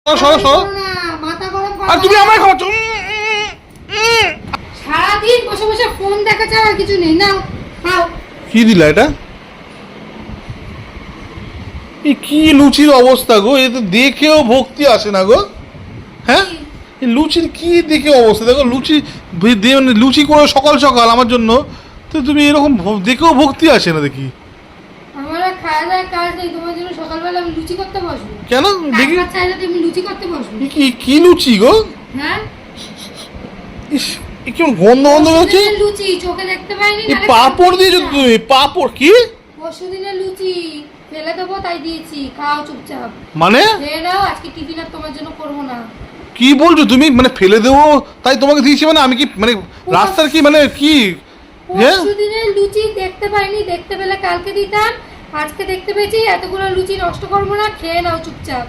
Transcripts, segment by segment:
আর তুমি আমায় খাওয়াচ্ছ। সারাদিন বসে বসে ফোন দেখা ছাড়া আর কিছু নেই। নাও খাও। কি দিলা এটা? কি লুচির অবস্থা গো, এ তো দেখেও ভক্তি আসে না গো। হ্যাঁ, লুচির কি দেখে অবস্থা দেখো, লুচি লুচি করে সকাল সকাল আমার জন্য, তো তুমি এরকম দেখেও ভক্তি আসে না দেখি। আমার খাওয়া দাওয়ার কাজ নেই, তোমার জন্য সকালবেলা আমি লুচি করতে বসবো। কেন দেখি চাইলে তুমি লুচি করতে বসবো। কি লুচি গো? হ্যাঁ, ইস, কেমন গন্ধ গন্ধ হচ্ছে। লুচি চোখে দেখতে পাইনি। পাপড় দিয়েছো তুমি? পাপড় কি? পরশুদিনের লুচি ফেলে দেবো তাই দিয়েছি, খাও চুপচাপ। মানে খেয়ে নাও, আজকে টিফিন আর তোমার জন্য করবো না। কি বলছো তুমি? মানে ফেলে দেবো তাই তোমাকে দিয়েছি? মানে আমি কি মানে রাস্তার কি মানে কি? পরশুদিনের লুচি দেখতে পাইনি, দেখতে পেলে কালকে দিতাম, আজকে দেখতে পেয়েছি, এতগুলো লুচি নষ্ট করবো না, খেয়ে নাও চুপচাপ।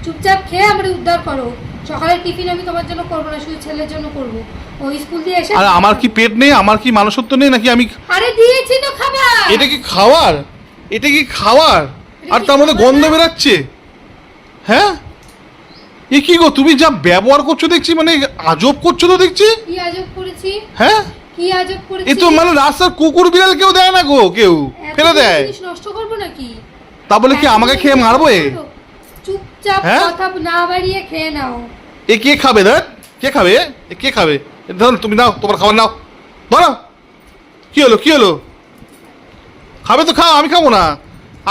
চুপচাপ খেয়ে আমরা উদ্ধার করো। সকালের টিফিন আমি তোমার জন্য করবো না, শুধু ছেলের জন্য করবো। ওই স্কুল দিয়ে এসে। আর আমার কি পেট নেই? আমার কি মানুষত্ব নেই নাকি? আমি আরে দিয়েছি তো খাবার। এটা কি খাবার? এটা কি খাবার? আর তার মধ্যে গন্ধ বেরাচ্ছে। হ্যাঁ, এ কি গো, তুমি যা ব্যবহার করছো দেখছি, মানে আজব করছো তো দেখছি। কি আজব করেছি? হ্যাঁ, কি আজব করেছি? এ তো মানে রাস্তার কুকুর বিড়াল কেউ দেয় না গো, কেউ ফেলে দেয়। জিনিস নষ্ট করবো নাকি? তা বলে কি আমাকে খেয়ে মারবো? চুপচাপ কথা না বাড়িয়ে খেয়ে নাও। এ কে খাবে? দেখ কে খাবে, এ কে খাবে? ধরো তুমি নাও, তোমার খাবার নাও, ধরো। কি হলো, কি হলো? খাবে তো খাও, আমি খাবো না।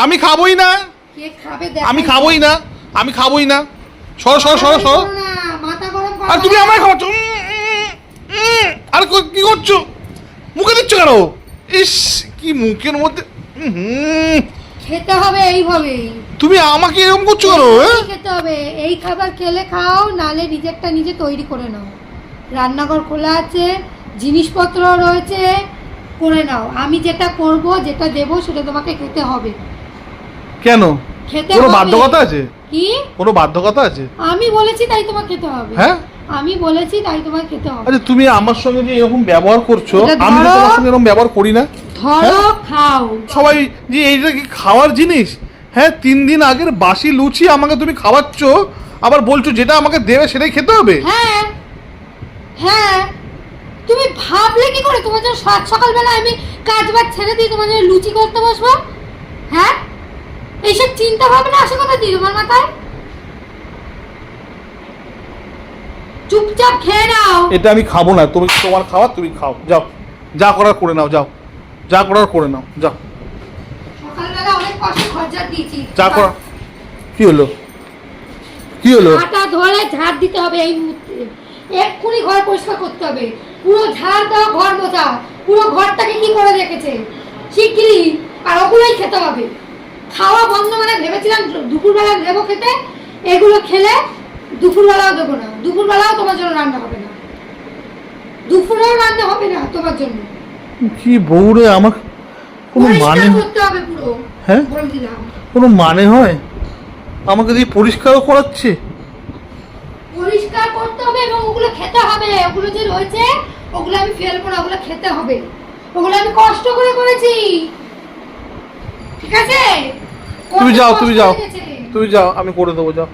আমি খাবোই না। কে খাবে? আমি খাবোই না, আমি খাবোই না। সরো সরো সরো সরো। মাথা গরম করো। আর তুমি আমায় খাওয়াচ্ছ। আর কি করছো? মুখে দিচ্ছ কেন? ইস, কি মুখের মধ্যে। খেতে হবে এইভাবে। তুমি আমাকে এরকম করছো কেন? খেতে হবে, এই খাবার খেলে খাও, নালে নিজেরটা নিজে তৈরি করে নাও। রান্নাঘর খোলা আছে, জিনিসপত্র রয়েছে, করে নাও। আমি যেটা করব, যেটা দেবো সেটা তোমাকে খেতে হবে। কেন? খেতে কোনো হবে। বাধ্যকতা আছে? কি কোনো বাধ্যকতা আছে? আমি বলেছি তাই তোমার খেতে হবে। হ্যাঁ, আমি বলেছি তাই তোমার খেতে হবে। আচ্ছা, তুমি আমার সঙ্গে যে এরকম ব্যবহার করছো, আমি তো তোমার সঙ্গে এরকম ব্যবহার করি না। ধরো, খাও। সবাই যে এইটা কি খাওয়ার জিনিস? হ্যাঁ, 3 দিন আগের বাসি লুচি আমাকে তুমি খাওয়াচ্ছ, আবার বলছো যেটা আমাকে দেবে সেটাই খেতে হবে? হ্যাঁ হ্যাঁ, তুমি ভাবলে কি করে তোমার জন্য সকালবেলা আমি কাজ বাজ ছেড়ে দিই তোমার জন্য লুচি করতে বসবো? হ্যাঁ, এইসব চিন্তা ভাবনা আসে কোথা দিয়ে তোমার মাথায়? চুপচাপ খেয়ে নাও। এটা আমি খাবো না। তুমি তোমার খাওয়া তুমি খাও, যাও, যা করার করে নাও, যাও, যা করার করে নাও, যাও। সকালবেলা অনেক কষ্ট খরচা দিয়েছি। যা করা। কি হলো, কি হলো? হাঁটা ধরে ঝাড় দিতে হবে এই মুহূর্তে, এক্ষুনি ঘর পরিষ্কার করতে হবে। পুরো ঝাড় দেওয়া, ঘর মোছা, পুরো ঘরটাকে কি করে রেখেছে শিগগিরই। আর ওগুলোই খেতে হবে। খাওয়া বন্ধ মানে ভেবেছিলাম দুপুরবেলা দেবো খেতে, এগুলো খেলে দুপুরবেলাও দেবো না। দুপুরবেলাও তোমার জন্য রান্না হবে না, দুপুরেও রান্না হবে না তোমার জন্য। কি বউরে, আমার কোনো মানে করতে হবে পুরো। হ্যাঁ, বলে দিলাম। কোনো মানে হয়? আমাকে দিয়ে পরিষ্কারও করাচ্ছে। পরিষ্কার করতে হবে এবং ওগুলো খেতে হবে। ওগুলো যে রয়েছে ওগুলো আমি ফেলবো না, ওগুলো খেতে হবে। ওগুলো আমি কষ্ট করে করেছি, ঠিক আছে? তুমি যাও, তুমি যাও, তুমি যাও, আমি করে দেবো, যাও।